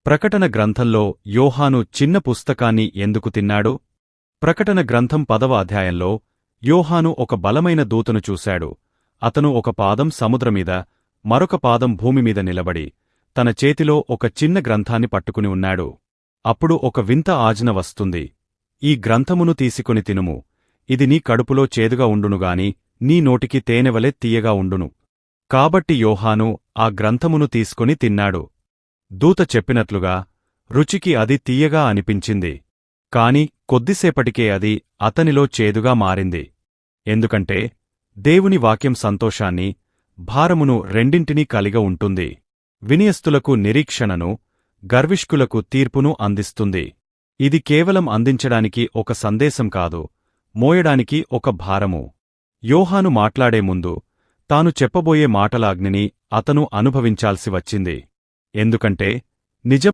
ప్రకటన గ్రంథంలో యోహాను చిన్న పుస్తకాన్ని ఎందుకు తిన్నాడు? ప్రకటన గ్రంథం 10వ అధ్యాయంలో యోహాను ఒక బలమైన దూతను చూశాడు. అతను ఒక పాదం సముద్రమీద, మరొక పాదం భూమిమీద నిలబడి, తన చేతిలో ఒక చిన్న గ్రంథాన్ని పట్టుకుని ఉన్నాడు. అప్పుడు ఒక వింత ఆజ్ఞ వస్తుంది. ఈ గ్రంథమును తీసుకుని తినుము. ఇది నీ కడుపులో చేదుగా ఉండునుగాని నీ నోటికి తేనెవలె తీయగా ఉండును. కాబట్టి యోహాను ఆ గ్రంథమును తీసుకుని తిన్నాడు. దూత చెప్పినట్లుగా రుచికి అది తీయగా అనిపించింది. కాని కొద్దిసేపటికే అది అతనిలో చేదుగా మారింది. ఎందుకంటే దేవుని వాక్యం సంతోషాన్ని, భారమును రెండింటినీ కలిగ ఉంటుంది. వినయస్తులకు నిరీక్షణను, గర్విష్కులకు తీర్పును అందిస్తుంది. ఇది కేవలం అందించడానికి ఒక సందేశం కాదు, మోయడానికి ఒక భారము. యోహాను మాట్లాడే ముందు తాను చెప్పబోయే మాటల అగ్నిని అతను అనుభవించాల్సి వచ్చింది. ఎందుకంటే నిజ